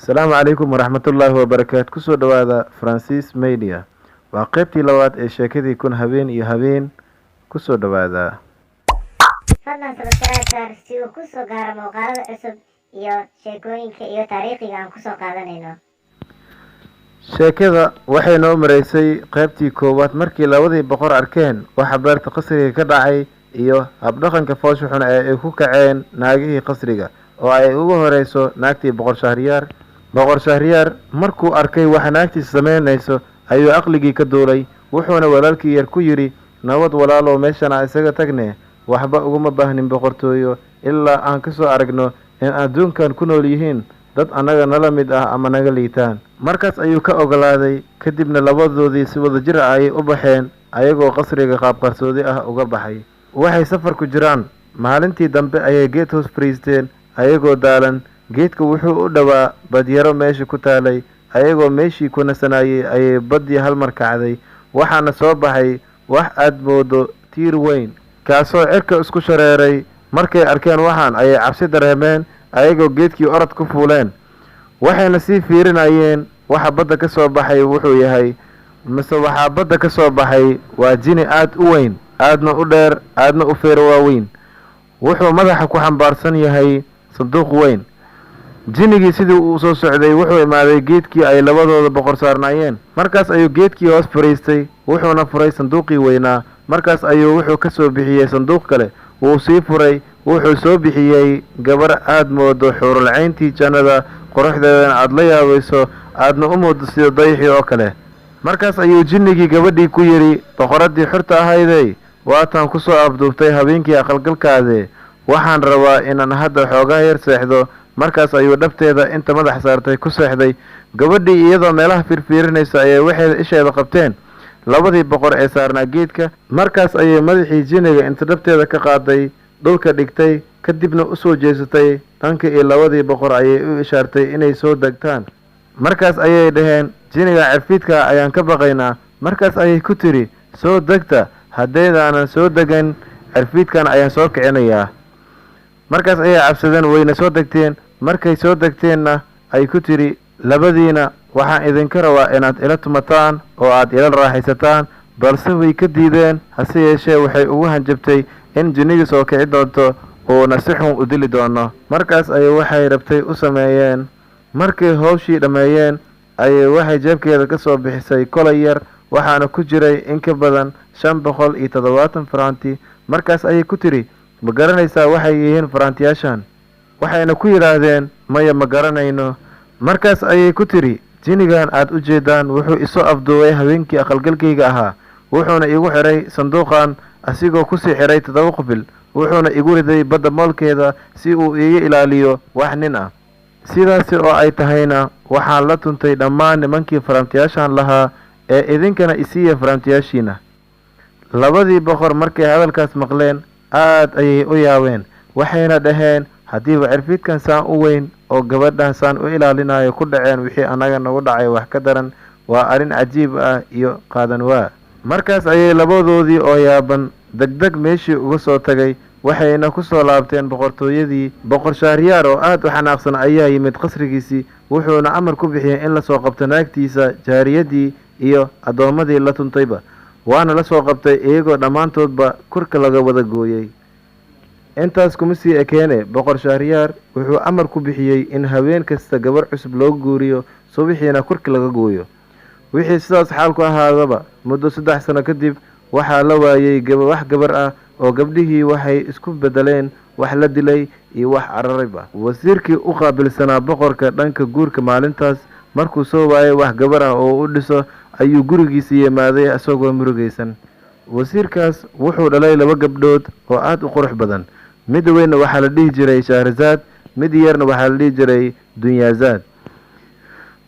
Asalaamu calaykum waraxmatullaahi wabarakaatu. Kusoo dhawaada Francis Media. Waa qaybtii labaad ee sheekadii kun habeen iyo habeen. Kusoo dhawaada. fadlan subscribe saar si uu kusoo gaaro muuqaalada cusub iyo sheekooyinka iyo taariikhiga aan kusoo qaadanayno. Sheekada waxay noo mareysay qaybtii koowaad markii labadii boqor arkeen waxa beerta qasriga ka dhacay iyo habdhaqanka foosha xun ee ay ku kaceen naagihii qasriga oo ay ugu horeyso naagtii boqor Shahriyaar. Boqor Shahriyaar markuu arkay waxa naagtiisa sameynayso ayuu aqligii ka duulay, wuxuuna walaalkii yar ku yiri, nabad walaalow, meeshan aan isaga tagne, waxba uguma baahnin boqortooyo ilaa aan ka soo aragno in adduunkan ku nool yihiin dad annaga nala mid ah ama naga liitaan. Markaas ayuu ka ogolaaday, kadibna labadoodii si wada jir ah ayay u baxeen ayagoo qasriga qaab qarsoodi ah uga baxay. Waxay safar ku jiraan, maalintii dambe ayay geed hoos fariisteen ayagoo daalan. Geedka wuxuu u dhowaa badyaro meesha ku taalay, ayagoo meeshii ku nasanayay ayay baddii hal mar kacday, waxaana soo baxay wax aad moodo tiir weyn kaasoo cirka isku shareeray. Markay arkeen waxaan ayay cabsi dareemeen, ayagoo geedkii orod ku fuuleen, waxayna sii fiirinayeen waxa badda ka soo baxay wuxuu yahay. Mise waxaa badda ka soo baxay waa jini aad u weyn, aadna u dheer, aadna u feero waaweyn. Wuxuu madaxa ku xambaarsan yahay sanduuq weyn. Jinigii sidii uu soo socday wuxuu imaaday geedkii ay labadooda boqor saarnaayeen. Markaas ayuu geedkii hoos fariistay, wuxuuna furay sanduuqii weynaa. Markaas ayuu wuxuu ka soo bixiyey sanduuq kale, wuu sii furay, wuxuu soo bixiyey gabar aad moodo xuurulcayntii jannada, quruxdeedana aad la yaabayso, aadna u moodo sida dayixii oo kale. Markaas ayuu jinnigii gabadhii ku yidhi, boqoraddii xurta ahaydey, waataan ku soo afduubtay habeenkii aqalgalkaade, waxaan rabaa inaan hadda xoogaa yar seexdo. Markaas ayuu dhabteeda inta madax saartay ku seexday. Gabadhii iyadoo meelaha fiirfiirinaysa ayay waxeeda isheeda qabteen labadii boqor ee saarnaa geedka. Markaas ayay madaxii jinniga inta dhabteeda ka qaaday dhulka dhigtay, kadibna u soo jeesatay dhanka iyo labadii boqor ayay u ishaartay inay soo degtaan. Markaas ayay dhaheen, jinniga cirfiidka ayaan ka baqaynaa. Markaas ayay ku tiri, soo degta, haddaydaanan soo degan cirfiidkan ayaan soo kicinayaa. Markaas ayay cabsadeen, wayna soo degteen. Markay soo degteenna ay ku tiri, labadiina waxaan idinka rabaa inaad ila tumataan oo aad ila raaxaysataan. Balse way ka diideen, hase yeeshee waxay ugu hanjabtay in jinnigii soo kici doonto uuna si xun u dili doono. Markaas ayay waxay rabtay u sameeyeen. Markay howshii dhammeeyeen ayay waxay jeebkeeda ka soo bixisay kolay yar, waxaana ku jiray in ka badan 570 faraanti. Markaas ayay ku tiri, ma garanaysaa waxay yihiin faraantiyaashan? Waxayna ku yidhaahdeen, maya, ma garanayno. Markaas ayay ku tiri, jinigan aad u jeedaan wuxuu isoo afduubay habeenkii aqalgalkayga ahaa, wuxuuna igu xiray sanduuqan asigoo kusii xiray 7 qufil, wuxuuna igu riday badda moolkeeda si uu iiga ilaaliyo wax nin ah. Sidaasi oo ay tahayna waxaan la tuntay dhammaan nimankii faraantiyaashan lahaa, ee idinkana isiiya faraantiyaashiina. Labadii boqor markay hadalkaas maqleen aad ayay u yaabeen, waxayna dhaheen, haddiiba cirfiidkan saan u weyn oo gabadhan saan u ilaalinayo ku dhaceen wixii annaga nagu dhacay wax ka daran, waa arrin cajiib ah iyo qaadan waa. Markaas ayay labadoodii oo yaaban degdeg meeshii uga soo tagay, waxayna ku soo laabteen boqortooyadii. Boqor Shahriyaar oo aad u xanaaqsan ayaa yimid qasrigiisii, wuxuuna amar ku bixiyey in lasoo qabto naagtiisa, jaariyadii iyo addoommadii la tuntayba. Waana la soo qabtay iyagoo dhammaantoodba kurka laga wada gooyey. Intaas kuma sii ekeene, boqor Shahriyaar wuxuu amar ku bixiyey in habeen kasta gabar cusub loo guuriyo, subaxiina kurka laga gooyo. Wixii sidaas xaalku ahaadaba, muddo 3 sano kadib waxaa la waayey wax gabar ah, oo gabdhihii waxay isku bedeleen wax la dilay iyo wax cararayba. Wasiirkii u qaabilsanaa boqorka dhanka guurka maalintaas markuu soo waayay wax gabar ah oo u dhiso, ayuu gurigiisa yimaaday isagoo murugaysan. Wasiirkaas wuxuu dhalay 2 gabdhood oo aad u qurux badan. Mid weynna waxaa la dhihi jiray Shahrazad, mid yarna waxaa la dhihi jiray Dunyazaad.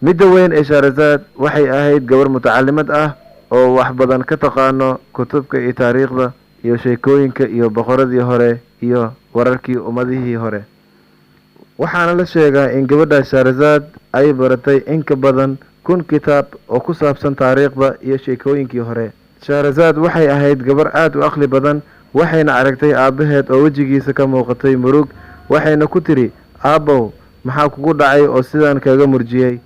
Midda weyn ee Shahrazad waxay ahayd gabar mutacalimad ah oo wax badan ka taqaano kutubka iyo taariikhda iyo sheekooyinka iyo boqoradii hore iyo wararkii ummadihii hore. Waxaana la sheegaa in gabadha Shahrazad ay baratay in ka badan 1000 kitaab oo ku saabsan taariikhda iyo sheekooyinkii hore. Shahrazad waxay ahayd gabar aad u aqli badan, waxayna aragtay aabaheed oo wejigiisa ka muuqatay murug. Waxayna ku tiri, aabow, maxaa kugu dhacay oo sidaan kaga murjiyey?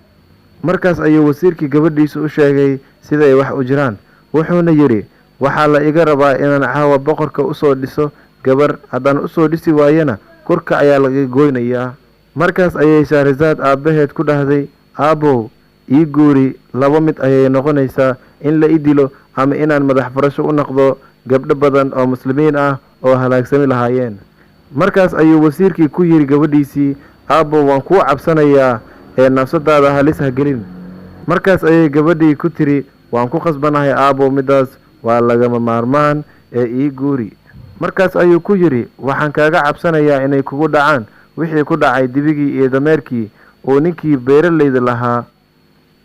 Markaas ayuu wasiirkii gabadhiisa u sheegay sida ay wax u jiraan, wuxuuna yidhi, waxaa la iga rabaa inaan caawa boqorka usoo dhiso gabar, haddaan usoo dhisi waayana korka ayaa laga goynayaa. Markaas ayay Shahrazad aabbaheed ku dhahday, aabow, ii guuri, laba mid ayay noqonaysaa, in la i dilo ama inaan madax furasho u noqdo gabdho badan oo muslimiin ah oo halaagsami lahaayeen. Markaas ayuu wasiirkii ku yidhi gabadhiisii, aabow, waan kuu cabsanayaa ee nafsadaada halis ha gelin. Markaas ayay gabadhii ku tiri, waan ku khasbanahay aabow, midaas waa lagama maarmaan ee ii guuri. Markaas ayuu ku yidhi, waxaan kaaga cabsanayaa inay kugu dhacaan wixii ku dhacay dibigii iyo dameerkii uu ninkii beeralayda lahaa.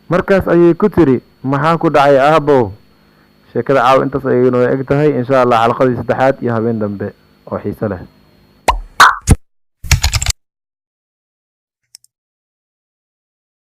Markaas ayay ku tiri, maxaa ku dhacay aabow? sheekada caaw intaas ayay noo eg tahay. insha Allah xalqadii saddexaad iyo habeen dambe oo xiiso leh.